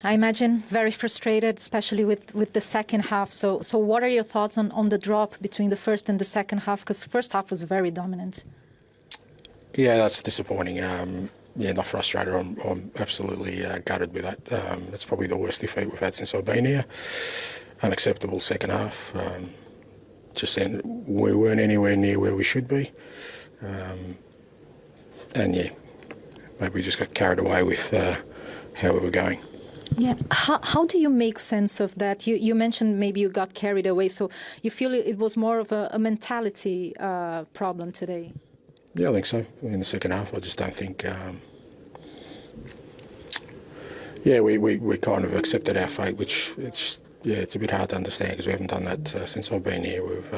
I imagine very frustrated, especially with the second half. So what are your thoughts on the drop between the first and the second half? Because the first half was very dominant. Yeah, that's disappointing. Yeah, not frustrated. I'm absolutely gutted with that. It's probably the worst defeat we've had since I've been here. Unacceptable second half. Just saying we weren't anywhere near where we should be. And yeah, maybe we just got carried away with how we were going. Yeah. How do you make sense of that? You mentioned maybe you got carried away, so you feel it was more of a mentality problem today? Yeah, I think so. In the second half, I just don't think. Yeah, we kind of accepted our fate, which it's a bit hard to understand because we haven't done that since I've been here. We've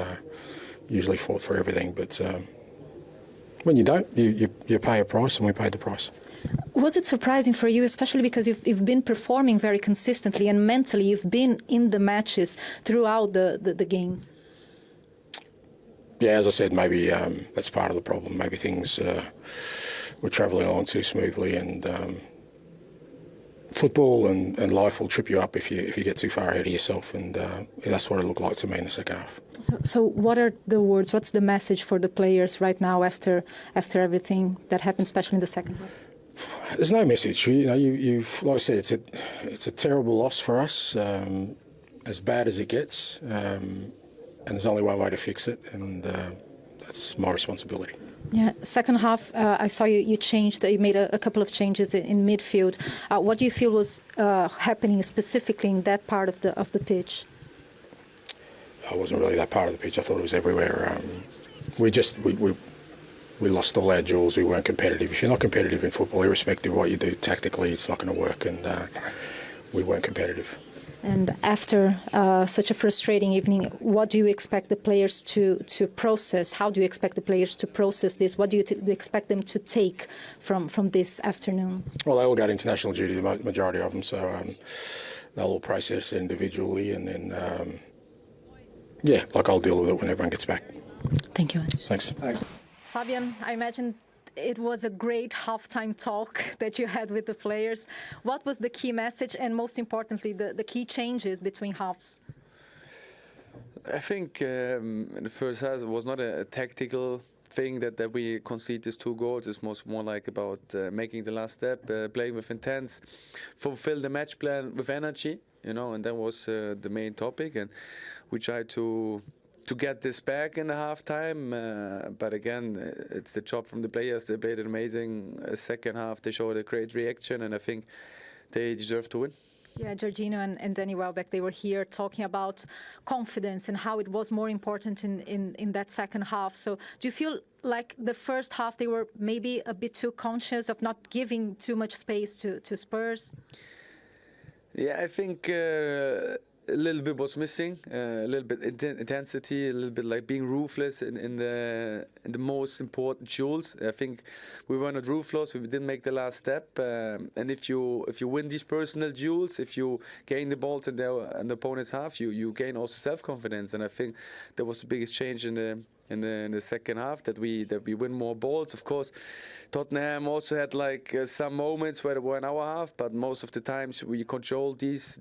usually fought for everything, but when you don't, you pay a price, and we paid the price. Was it surprising for you, especially because you've been performing very consistently and mentally you've been in the matches throughout the games? Yeah, as I said, maybe that's part of the problem. Maybe things were travelling along too smoothly, and football and life will trip you up if you get too far ahead of yourself, and that's what it looked like to me in the second half. So what are the words? What's the message for the players right now after everything that happened, especially in the second half? There's no message. You've like I said, it's a terrible loss for us, as bad as it gets, and there's only one way to fix it, and that's my responsibility. Yeah, second half, I saw you changed. You made a couple of changes in midfield. What do you feel was happening specifically in that part of the pitch? I wasn't really that part of the pitch. I thought it was everywhere. We lost all our duels. We weren't competitive. If you're not competitive in football, irrespective of what you do tactically, it's not going to work, and we weren't competitive. And after such a frustrating evening, what do you expect the players to process? How do you expect the players to process this? What do you expect them to take from this afternoon? Well, they all got international duty, the majority of them, so they'll all process it individually, and then, yeah, I'll deal with it when everyone gets back. Thank you. Thanks. Fabian, I imagine it was a great halftime talk that you had with the players. What was the key message and, most importantly, the key changes between halves? I think in the first half it was not a tactical thing that we concede these 2 goals. It was more like about making the last step, playing with intense, fulfill the match plan with energy, and that was the main topic. And we tried to get this back in the halftime, but again, it's the job from the players. They played an amazing second half. They showed a great reaction, and I think they deserve to win. Yeah, Jorginho and Danny Welbeck, they were here talking about confidence and how it was more important in that second half. So do you feel like the first half they were maybe a bit too conscious of not giving too much space to Spurs? Yeah, I think a little bit was missing, a little bit intensity, a little bit like being ruthless in the most important duels. I think we were not ruthless. We didn't make the last step. And if you win these personal duels, if you gain the balls in the opponent's half, you gain also self-confidence. And I think that was the biggest change in the second half, that we win more balls. Of course, Tottenham also had some moments where they were in our half, but most of the times we control these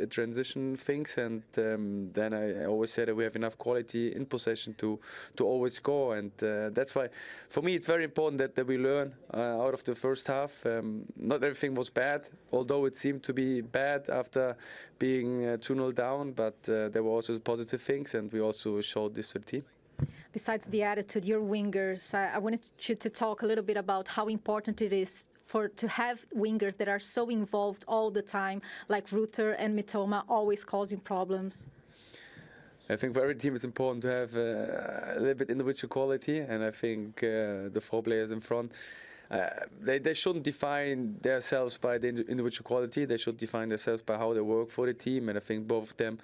transition things, and then I always say that we have enough quality in possession to always score, and that's why for me it's very important that we learn out of the first half. Not everything was bad, although it seemed to be bad after being 2-0 down, but there were also positive things, and we also showed this to the team. Besides the attitude, your wingers, I wanted you to talk a little bit about how important it is to have wingers that are so involved all the time, like Hürzeler and Mitoma, always causing problems. I think for every team it's important to have a little bit individual quality, and I think the 4 players in front, they shouldn't define themselves by the individual quality. They should define themselves by how they work for the team, and I think both of them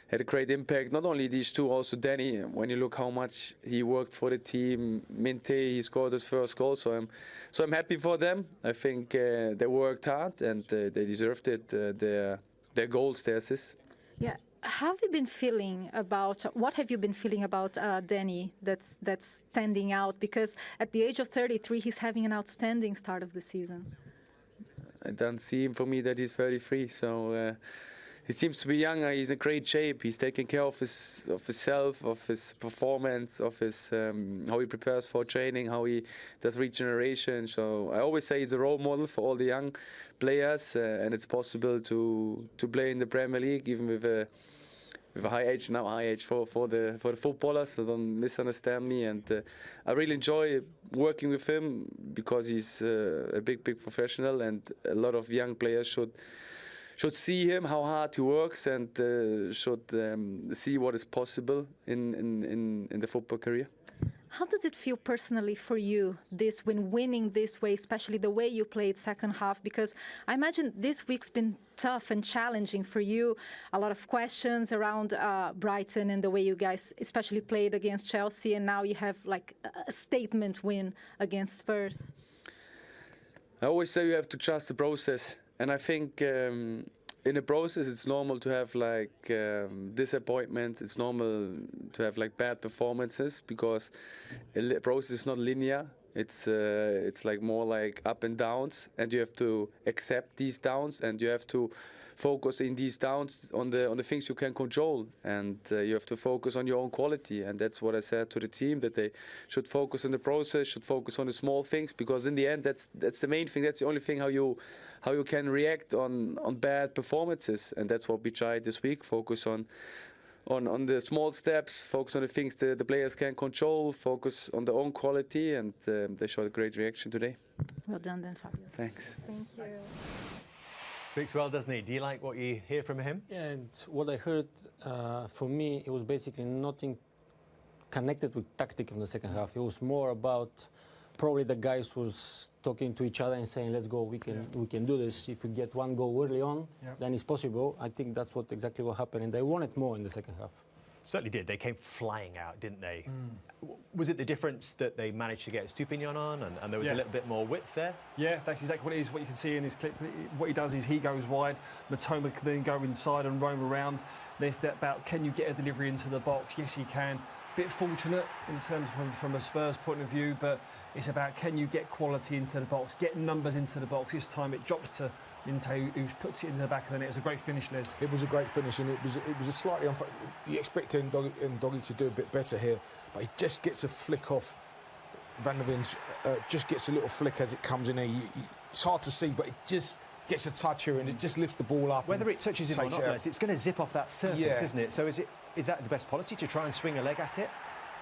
had a great impact. Not only these 2, also Danny. When you look how much he worked for the team, Minte, he scored his first goal. So I'm happy for them. I think they worked hard and they deserved it. Their goals, their assists. Yeah. What have you been feeling about Danny that's standing out? Because at the age of 33, he's having an outstanding start of the season. I don't see him for me that he's 33. So he seems to be younger. He's in great shape. He's taking care of himself, of his performance, of his how he prepares for training, how he does regeneration. So I always say he's a role model for all the young players, and it's possible to play in the Premier League even with a high age for the footballers. So don't misunderstand me. And I really enjoy working with him because he's a big professional, and a lot of young players should see him, how hard he works, and should see what is possible in the football career. How does it feel personally for you, when winning this way, especially the way you played second half? Because I imagine this week's been tough and challenging for you. A lot of questions around Brighton and the way you guys especially played against Chelsea, and now you have like a statement win against Spurs. I always say you have to trust the process. And I think in the process, it's normal to have like disappointment. It's normal to have like bad performances because the process is not linear. It's like more like up and downs, and you have to accept these downs, and you have to focus in these downs on the things you can control, and you have to focus on your own quality. And that's what I said to the team, that they should focus on the process, should focus on the small things, because in the end that's the main thing. That's the only thing how you can react on bad performances, and that's what we tried this week. Focus on the small steps, focus on the things the players can control, focus on their own quality, and they showed a great reaction today. Well done then, Fabian. Thanks. Thank you. Speaks well, doesn't he? Do you like what you hear from him? Yeah, and what I heard, for me, it was basically nothing connected with tactic in the second half. It was more about probably the guys was talking to each other and saying, let's go, we can do this. If we get one goal early on, then it's possible. I think that's exactly what happened, and they wanted more in the second half. Certainly did. They came flying out, didn't they? Was it the difference that they managed to get Stupinian on, and there was a little bit more width there? Yeah, that's exactly what it is. What you can see in this clip, what he does is he goes wide, Matoma can then go inside and roam around. There's that about, can you get a delivery into the box? Yes, he can. Bit fortunate in terms from a Spurs point of view, but it's about, can you get quality into the box, get numbers into the box. This time it drops to Inte, who puts it into the back of the net. It was a great finish, Les. It was a great finish, and it was a slightly you expect Ndoggy to do a bit better here, but he just gets a flick off. Van der Ven's just gets a little flick as it comes in there. It's hard to see, but it just gets a touch here, and it just lifts the ball up. Whether it touches him or not, Les, it's going to zip off that surface, isn't it? So is that the best policy, to try and swing a leg at it?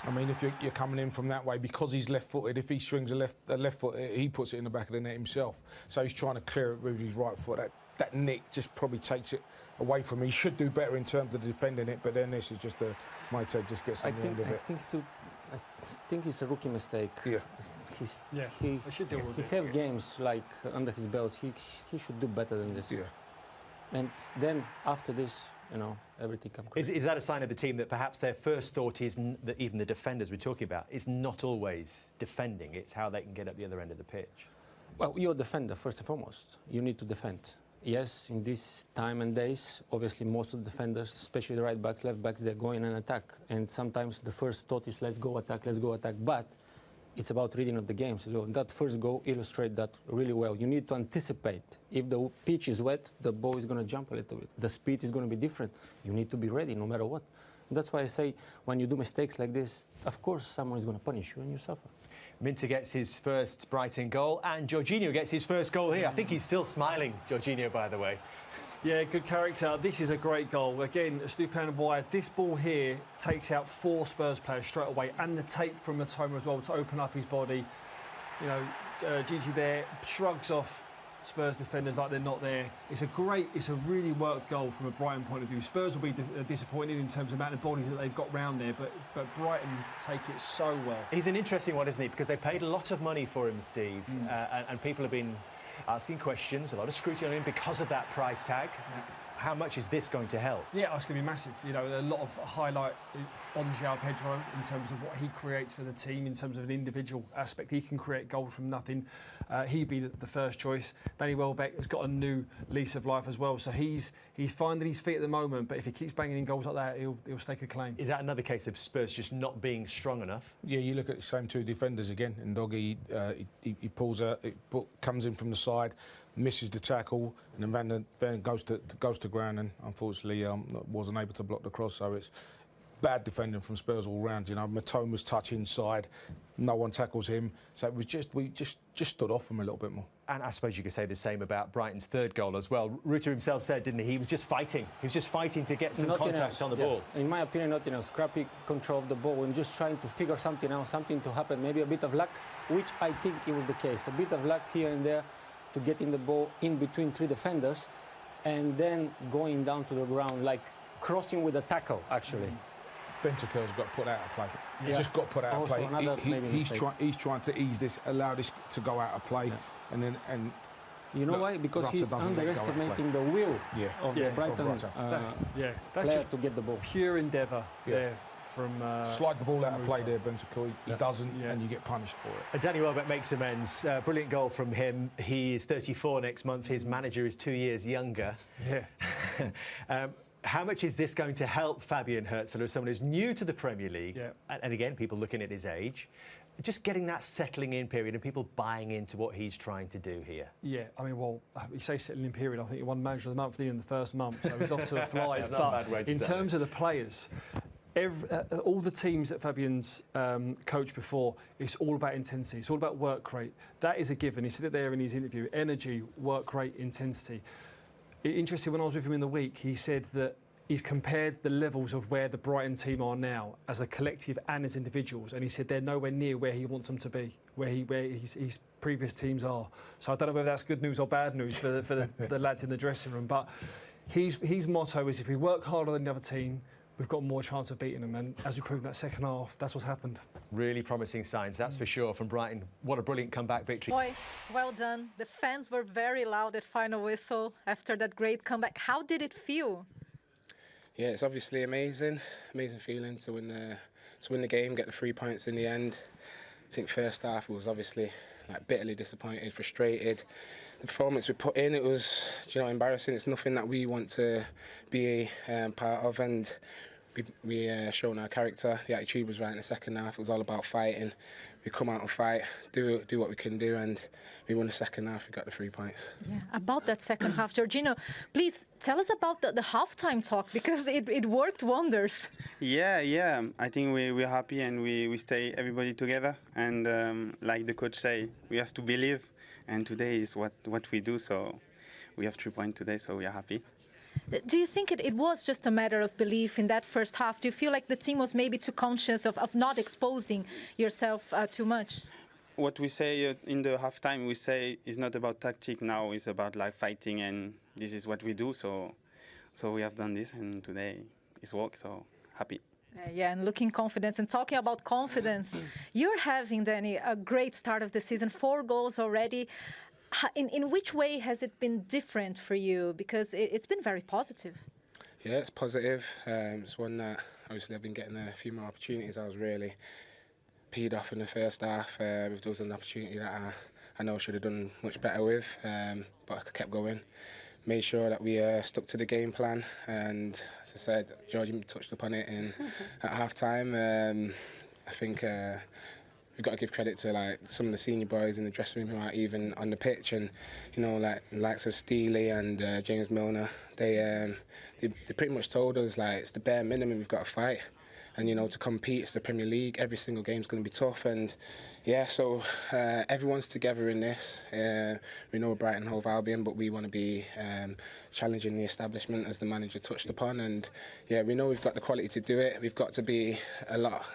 I mean, if you're coming in from that way, because he's left-footed, if he swings a left foot, he puts it in the back of the net himself. So he's trying to clear it with his right foot. That nick just probably takes it away from him. He should do better in terms of defending it, but then this is just Maite just gets on the end of it. I think it's a rookie mistake. Yeah. He have games like under his belt. He should do better than this. Yeah. And then after this, everything comes. Is that a sign of the team that perhaps their first thought is that even the defenders we're talking about is not always defending? It's how they can get up the other end of the pitch. Well, you're a defender first and foremost. You need to defend. Yes, in this time and days, obviously most of the defenders, especially the right backs, left backs, they're going and attack. And sometimes the first thought is let's go attack. But it's about reading of the game. So that first goal illustrates that really well. You need to anticipate. If the pitch is wet, the ball is going to jump a little bit. The speed is going to be different. You need to be ready no matter what. That's why I say when you do mistakes like this, of course someone is going to punish you and you suffer. Minter gets his first Brighton goal, and Jorginho gets his first goal here. I think he's still smiling, Jorginho, by the way. Yeah, good character. This is a great goal. Again, Stupinian wide. This ball here takes out 4 Spurs players straight away, and the tape from Matoma as well to open up his body. Gigi there shrugs off Spurs defenders like they're not there. It's a really worked goal from a Brighton point of view. Spurs will be disappointed in terms of the amount of bodies that they've got round there, but Brighton take it so well. He's an interesting one, isn't he? Because they paid a lot of money for him, Steve, and people have been asking questions, a lot of scrutiny on him because of that price tag. Yeah. How much is this going to help? Yeah, it's going to be massive. A lot of highlight on João Pedro in terms of what he creates for the team, in terms of an individual aspect. He can create goals from nothing. He'd be the first choice. Danny Welbeck has got a new lease of life as well. So he's finding his feet at the moment, but if he keeps banging in goals like that, he'll stake a claim. Is that another case of Spurs just not being strong enough? Yeah, you look at the same 2 defenders again. Ndoggy, he pulls out, comes in from the side. misses the tackle, and then Van Ven goes to ground, and unfortunately wasn't able to block the cross. So it's bad defending from Spurs all round. You know, Matoma's touch inside, no one tackles him. So it was we just stood off him a little bit more. And I suppose you could say the same about Brighton's third goal as well. Rutter himself said, didn't he? He was just fighting. He was just fighting to get some contact on the ball. In my opinion, not enough. Scrappy control of the ball and just trying to figure something out, something to happen. Maybe a bit of luck, which I think it was the case. A bit of luck here and there to getting the ball in between three defenders and then going down to the ground, like crossing with a tackle, actually. Bentancur's got to put that out of play. He's just got to put it out of play. He's trying to ease this, allow this to go out of play, and you know why? Because he's underestimating the will of the Brighton player to get the ball. Pure endeavour there from... slide the ball out of play there, Bentancur. He doesn't, and you get punished for it. And Danny Welbeck makes amends. Brilliant goal from him. He is 34 next month. His manager is 2 years younger. Yeah. How much is this going to help Fabian Hürzeler, as someone who's new to the Premier League? Yeah. And again, people looking at his age, just getting that settling in period and people buying into what he's trying to do here. Yeah, I mean, well, you say settling in period. I think he won Manager of the Month in the first month, so he's off to a flyer. That's not a bad way to in say terms of the players, all the teams that Fabian's coached before, it's all about intensity. It's all about work rate. That is a given. He said it there in his interview: energy, work rate, intensity. Interesting, when I was with him in the week, he said that he's compared the levels of where the Brighton team are now as a collective and as individuals, and he said they're nowhere near where he wants them to be, where his previous teams are. So I don't know whether that's good news or bad news for the lads in the dressing room, but his motto is, if we work harder than the other team, we've got more chance of beating them, and as we proved in that second half, that's what's happened. Really promising signs, that's for sure, from Brighton. What a brilliant comeback victory. Boys, well done. The fans were very loud at final whistle after that great comeback. How did it feel? Yeah, it's obviously amazing feeling to win the game, get the 3 points in the end. I think first half was obviously bitterly disappointed, frustrated. The performance we put in, it was embarrassing. It's nothing that we want to be part of, and we shown our character. The attitude was right in the second half. It was all about fighting. We come out and fight, do what we can do, and we won the second half. We got the 3 points. Yeah, about that second half, Jorginho, please tell us about the halftime talk, because it worked wonders. Yeah. I think we're happy and we stay everybody together. And like the coach say, we have to believe. And today is what we do. So we have 3 points today. So we are happy. Do you think it was just a matter of belief in that first half? Do you feel like the team was maybe too conscious of not exposing yourself too much? What we say in the halftime, we say is not about tactic now. It's about fighting, and this is what we do. So we have done this, and today it's work. So happy. Yeah, and looking confident. And talking about confidence, you're having, Danny, a great start of the season. 4 goals already. In which way has it been different for you? Because it's been very positive. Yeah, it's positive. It's one that obviously I've been getting a few more opportunities. I was really peed off in the first half. If there was an opportunity that I know I should have done much better with, but I kept going. Made sure that we stuck to the game plan, and as I said, George touched upon it at half time. I think we've got to give credit to some of the senior boys in the dressing room who are even on the pitch, and likes of Steely and James Milner. They pretty much told us it's the bare minimum. We've got to fight, and to compete. It's the Premier League. Every single game's going to be tough, and yeah. So everyone's together in this. We know Brighton Hove Albion, but we want to be challenging the establishment, as the manager touched upon, and yeah, we know we've got the quality to do it. We've got to be a lot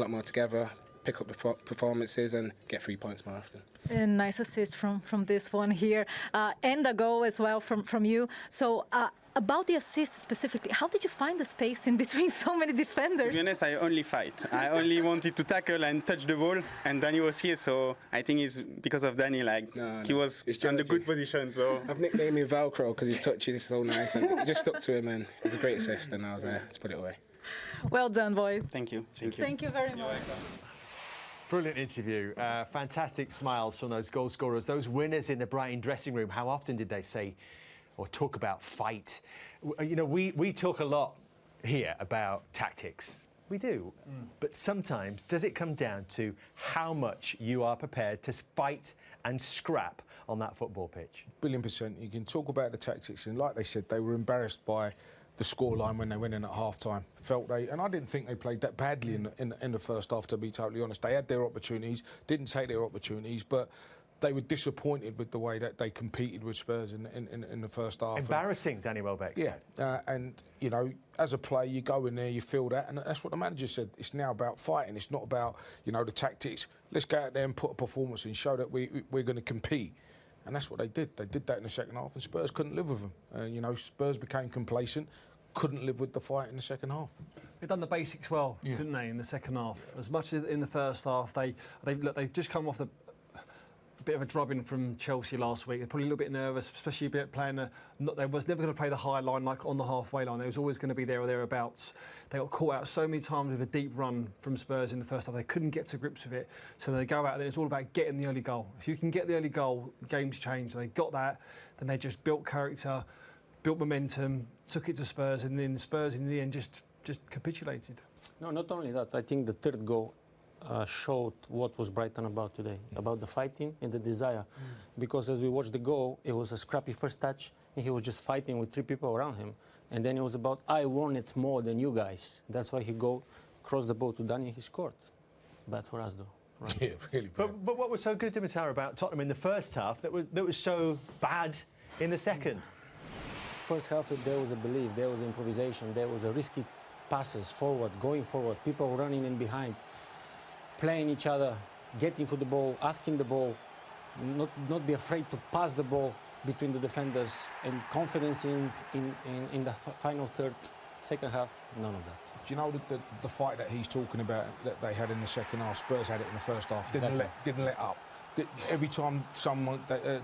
more together. Pick up the performances and get 3 points more often. A nice assist from this one here, and a goal as well from you. So about the assist specifically, how did you find the space in between so many defenders? To be honest, I only fight. I only wanted to tackle and touch the ball, and Danny was here, so I think it's because of Danny. He was in the good position. So I've nicknamed him Velcro because his touch is so nice, and it just stuck to him, and it was a great assist, and I was there to put it away. Well done, boys. Thank you. Thank you very much. Brilliant interview. Fantastic smiles from those goal scorers, those winners in the Brighton dressing room. How often did they say or talk about fight? We talk a lot here about tactics. We do. But sometimes, does it come down to how much you are prepared to fight and scrap on that football pitch. Billion%. You can talk about the tactics, and like they said, they were embarrassed by the scoreline when they went in at half-time. And I didn't think they played that badly in the first half, to be totally honest. They had their opportunities, didn't take their opportunities, but they were disappointed with the way that they competed with Spurs in the first half. Embarrassing, Danny Welbeck said. Yeah, and, you know, as a player, you go in there, you feel that, and that's what the manager said. It's now about fighting. It's not about, you know, the tactics. Let's go out there and put a performance in, show that we're going to compete. And that's what they did. They did that in the second half, and Spurs couldn't live with them. You know, Spurs became complacent, couldn't live with the fight in the second half. They've done the basics well, didn't they, in the second half? As much as in the first half, they've just come off a bit of a drubbing from Chelsea last week. They're probably a little bit nervous, especially playing they was never going to play the high line like on the halfway line. They was always going to be there or thereabouts. They got caught out so many times with a deep run from Spurs in the first half. They couldn't get to grips with it. So they go out and it's all about getting the early goal. If you can get the early goal, games change. They got that. Then they just built character, built momentum, took it to Spurs, and then Spurs in the end just capitulated. No, not only that. I think the third goal showed what was Brighton about today, about the fighting and the desire. Because as we watched the goal, it was a scrappy first touch, and he was just fighting with 3 people around him. And then it was about, I want it more than you guys. That's why he crossed the ball to Danny, he scored. Bad for us, though. Right? Yeah, really bad. But what was so good, Dimitar, about Tottenham in the first half that was so bad in the second? First half, there was a belief, there was improvisation, there was a risky passes forward, going forward, people running in behind, playing each other, getting for the ball, asking the ball, not be afraid to pass the ball between the defenders, and confidence in the final third, second half, none of that. Do you know the fight that he's talking about that they had in the second half? Spurs had it in the first half. Didn't let up. Every time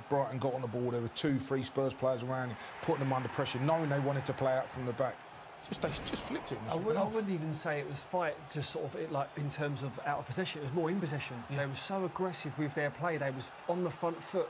Brighton got on the ball, there were 2-3 Spurs players around, putting them under pressure, knowing they wanted to play out from the back. They just flipped it in the second half. I wouldn't even say it was fight, just sort of like in terms of out of possession. It was more in possession. Yeah. They were so aggressive with their play. They was on the front foot,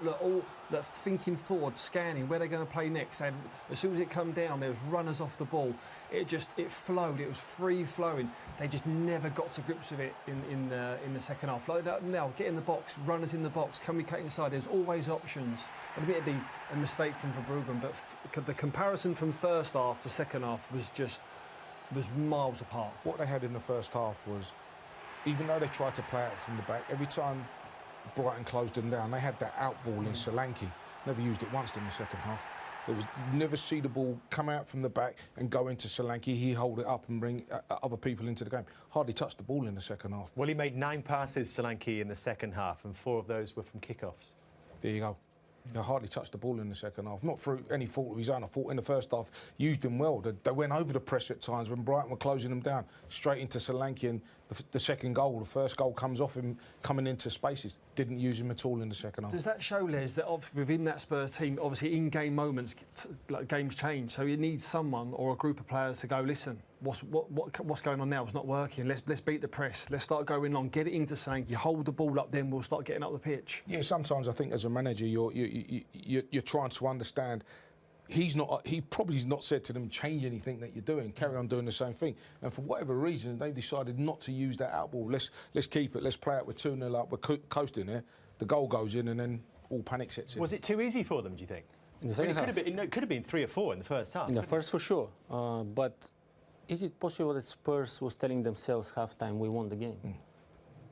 thinking forward, scanning where they're going to play next. As soon as it come down, there was runners off the ball. It flowed. It was free flowing. They just never got to grips with it in the second half. Like now, get in the box, runners in the box. Can we cut inside? There's always options. A bit of a mistake from Verbruggen, but the comparison from first half to second half was miles apart. What they had in the first half was, even though they tried to play out from the back, every time Brighton closed them down, they had that out ball in Solanke. Never used it once in the second half. It was never see the ball come out from the back and go into Solanke. He hold it up and bring other people into the game. Hardly touched the ball in the second half. Well, he made 9 passes, Solanke, in the second half, and 4 of those were from kickoffs. There you go. He hardly touched the ball in the second half. Not through any fault of his own. I thought in the first half, used him well. They went over the press at times when Brighton were closing them down, straight into Solanke, and the second goal, the first goal comes off him coming into spaces. Didn't use him at all in the second half. Does that show, Les, that within that Spurs team, obviously in-game moments, like games change, so you need someone or a group of players to go, listen, what's going on now? It's not working. Let's beat the press. Let's start going on. Get it into saying you hold the ball up, then we'll start getting up the pitch. Yeah, sometimes I think as a manager, you're trying to understand. He probably's not said to them, change anything that you're doing, carry on doing the same thing. And for whatever reason, they decided not to use that out ball. Let's keep it. Let's play it. We're 2-0 up. We're coasting there. The goal goes in, and then all panic sets in. Was it too easy for them, do you think? In the second half, it could have been 3 or 4 in the first half. In the first, for sure. But is it possible that Spurs was telling themselves half-time we won the game?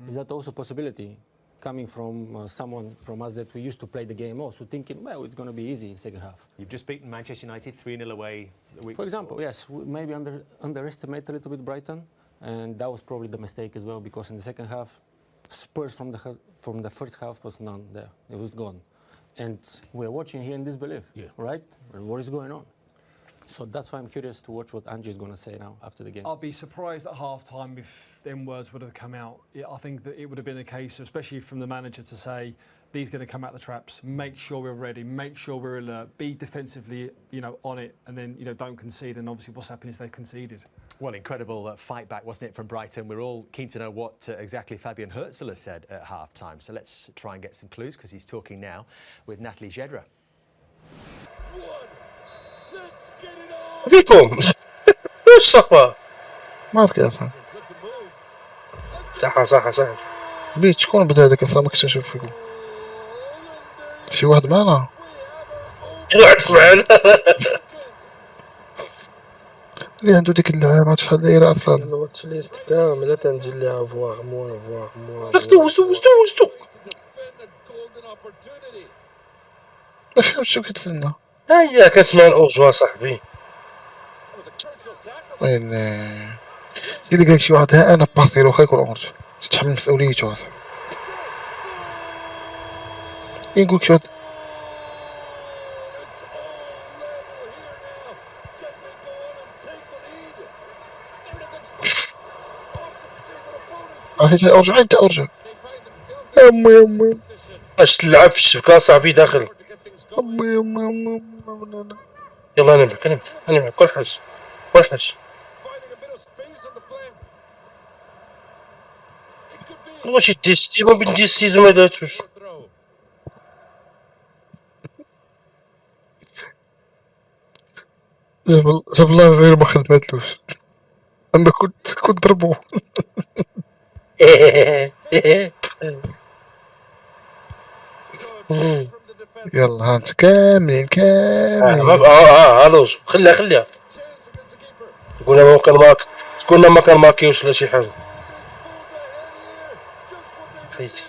Is that also a possibility? Coming from someone from us that we used to play the game also, thinking, well, it's going to be easy in second half. You've just beaten Manchester United 3-0 away the week For example, yes, we maybe underestimate a little bit Brighton, and that was probably the mistake as well, because in the second half, Spurs from the first half was none there. It was gone. And we're watching here in disbelief, right? What is going on? So that's why I'm curious to watch what Ange is going to say now after the game. I'll be surprised at half-time if them words would have come out. I think that it would have been a case, especially from the manager, to say, these are going to come out the traps, make sure we're ready, make sure we're alert, be defensively, on it, and then, don't concede. And obviously what's happened is they've conceded. Well, incredible fight back, wasn't it, from Brighton? We're all keen to know what exactly Fabian Hürzeler said at half-time. So let's try and get some clues, because he's talking now with Natalie Jedra. فيكم ايش صفا ما ابكي اصلا صح بيت شكون بدا هذاك الصامك نشوف فيكم شي واحد معنا واحد معنا. اللي عنده ديك اللعابات شحال دايره اصلا. الواتش ليست كامله تنجي ليها فواغ موا وستو ما فهمتش شنو كيتسنى. هيا كنسمع الاورجوا صاحبي. وين اللي قالك شي واحد ها انا باصي له خايك اورج تتحمل مسؤوليته اصاحبي. نقول شي واحد حيت اورج انت اورج امي اش تلعب في الشبكه صاحبي داخل. امي يلا انا معك كل حاجه واش ديستي ما بين ديستي ما داتوش. جاب الله غير ما خدماتلوش انا كنت ضربو. يلا هانت كاملين الوز خليها تقولنا ما كان ماكيوش ولا شي حاجه. خيتي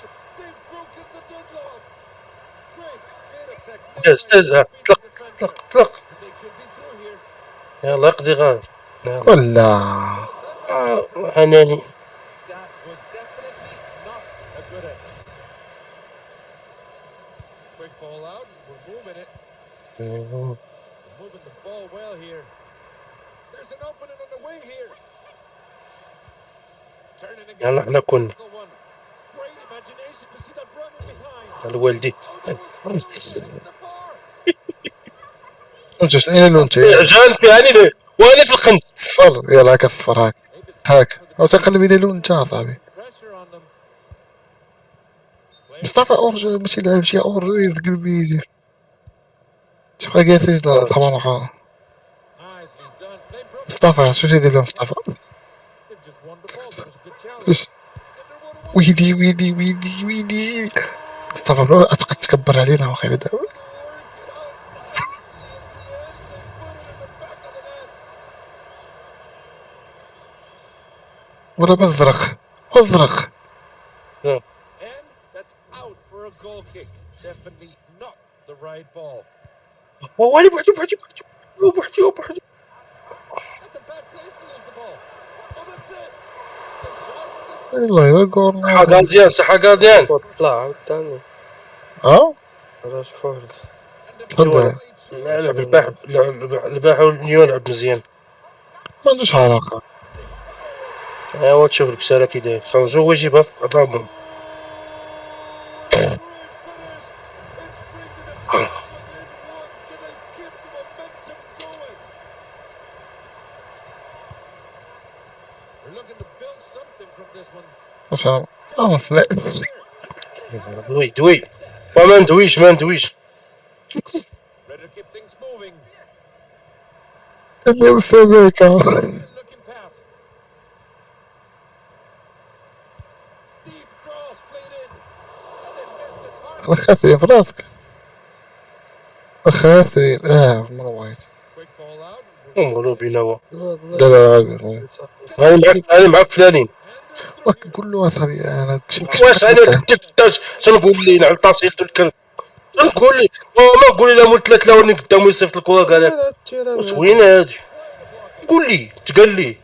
داز طلق يلا اقضي غاد ولا حناني. يلا حنا كنا الوالدي انت شنو اللون انت عجان فيها وانا في الخنت صفر. يلا هاك الصفر هاك او تنقلب الى لون انت اصاحبي. مصطفى اورج ما تيلعبش يا اورج قلبي تبقى جالس صباح الخير. مصطفى شو تيدير مصطفى؟ ويدي مصطفى بلا تكبر علينا وخير دابا. ولا بزرق وين بوحدي والله يا جول صحة قارديان طلع عاوتاني راشفورد تفضل. لعب الباح والنيو لعب مزيان ما عندوش علاقة. ايوا تشوف البسالة كي داير خرجو هو يجيبها في عظامهم. عشان دوي ما ندويش اللي مسويك خاسرين في راسك خاسرين مرة واحد نقولوا بيناوا لا انا معك فلانين قول له اصاحبي انا واش انا قدك تنقول لي على تصيلت الكل تنقول لي ما نقول لي لا مول 3 الاولين قدامو يصيفط الكره قال لك واش وين هادي قول لي تقال لي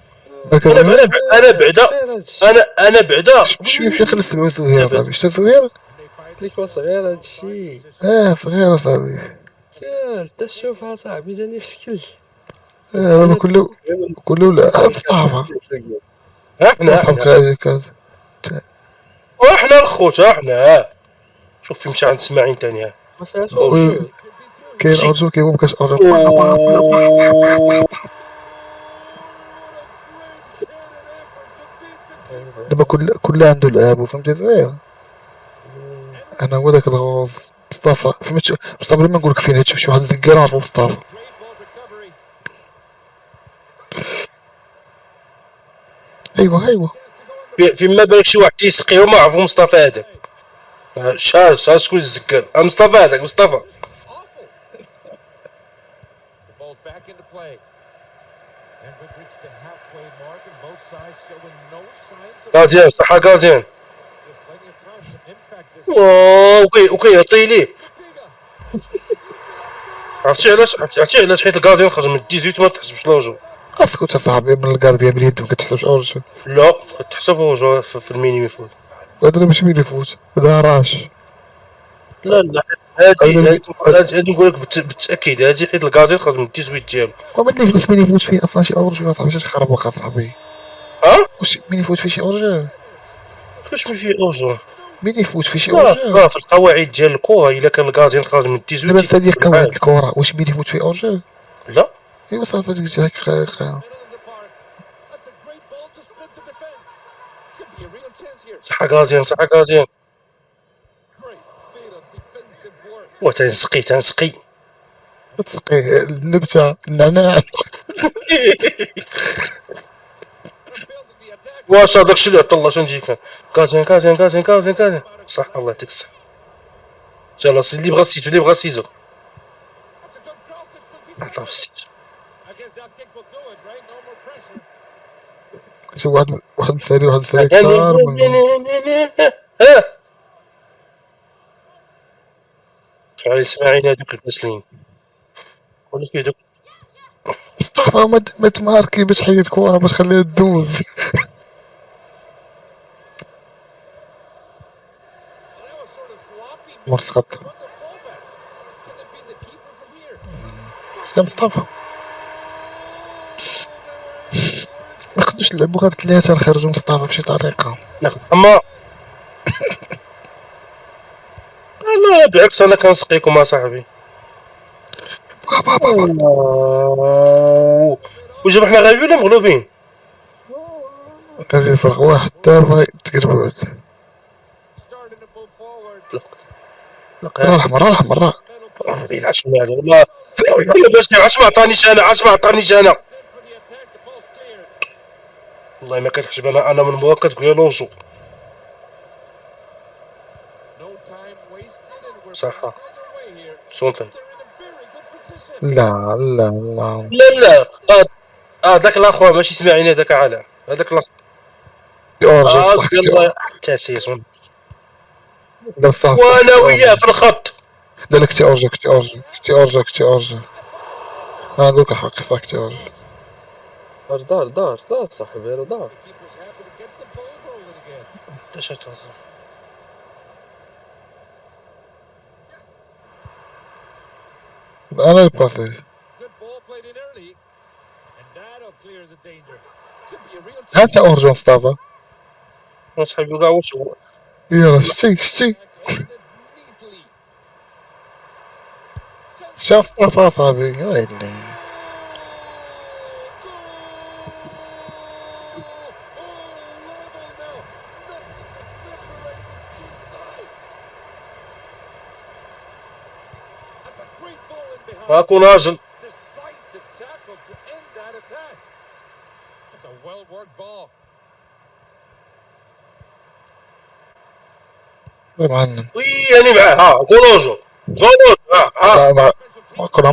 انا بعدا شو يمشي خلي السماوي صغير اصاحبي شتا صغير ليك صغير هادشي صغير اصاحبي حتى شوفها صاحبي جاني في شكل انا كله لا مصطفى احنا الخوت احنا شوف يمشي عند اسماعيل ثاني ما فيهاش كاين ارجو كاين مابقاش ارجو دابا كل عنده لعاب فهمتي صغير. انا هو داك الغوز مصطفى فهمتي مصطفى لما نقول لك فين تشوف شي واحد زكار عرفو مصطفى. ايوا فيما بالك شي واحد تيسقيه وما عرفو مصطفى هذاك شحال شكون الزكال مصطفى هذاك مصطفى غاديان صح غاديان وكيعطي ليه عرفتي علاش حيت الكازيان خرج من 18 ما تحسبش لوجو اسكت اصاحبي من الكارديان باليد ما كتحسبش اورجو لا كتحسب لوجو في المينيمي يفوت هذا باش مين يفوت هذا راش لا هادي نقول لك بالتاكيد هادي حيت الكازيان خرج من 18 ديالو وما واش مين يفوت فيه اصلا شي اورجو اصاحبي اش خرب اصاحبي واش مين يفوت فيه شي اورجو كيفاش من فيه اوجو مين يفوت فيه شي اورجو في القواعد ديال الكره الا كان الكازيان خرج من 18 دابا هذه قواعد الكره واش مين يفوت فيه اورجو لا ايوا صافي قلت هكا خير صح غازيان تنسقي تسقي النبته النعناع واش هذاك الشيء اللي عطى الله شنجيك كازيان صح الله يعطيك الصحه يلاه اللي بغا سيزو عطاه في السيتو شي واحد مسالي كثار فعلي اسماعيل هذوك البسلين ولا فيه دوك مصطفى ما تماركي باش حيد كره باش خليها تدوز مرسخط يا مصطفى ما يقدوش يلعبوا غير بثلاثه نخرجوا مصطفى بشي طريقه ناخذ اما لا بالعكس انا كنسقيكم اصاحبي وجاب حنا غايبين ولا مغلوبين كان في فرق واحد دار ما تقربوا راه يلعب شمال والله باش عاش ما عطانيش انا والله ما كتحسب انا من مورا كتقول لي لونجو صح سونتي لا داك الاخر ماشي سمعيني داك علاء هذاك الاخر يلا تاسيس وانا وياه في الخط لا كتي اورجو انا نقولك الحق كتي اورجو دار صاحبي راه دار اش تهضر انا الباثي هات اورجو مصطفى صاحبي كاع واش هو يلا شتي شاف مصطفى صاحبي ويلي هاكو نازل معلم وي انا معاه كولوجو كنا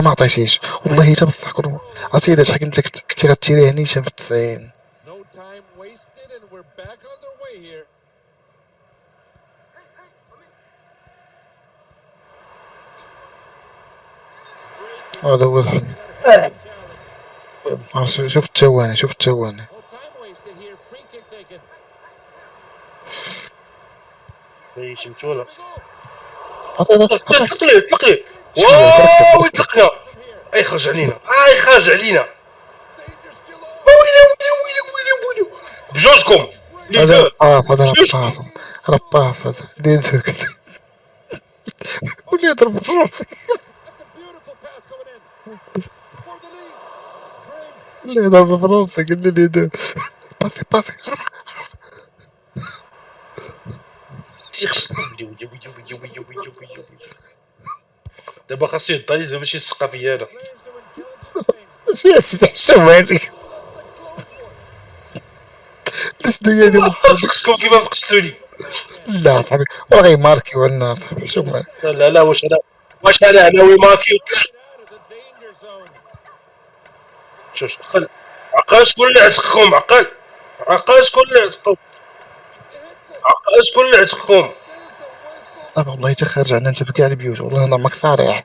ما عطيتيش والله حتى بصح كنا عرفتي علاش حكيت لك كنتي غتيري هنيشان في 90 هذا هو الحل شوف التواني يشمتونا اطلق لي واو يطلقنا خرج علينا ويلي بجوجكم هذا رباص هذا دين سكت ولي يضرب في راسي اللي يضرب في راسي قال لي ده باسي دابا خاصو يضالي باش يسقى فيا انا شي استحشم هذيك ليش داير فقستكم كيما فقستوني لا صاحبي ولا غير ماركي ولا صاحبي شو ما لا واش انا ناوي ماكي شوف عقل شكون اللي عتقكم عقل شكون اللي عتقكم صاحبي والله تا خارج عندنا انت في كاع البيوت والله نهار ماك صريح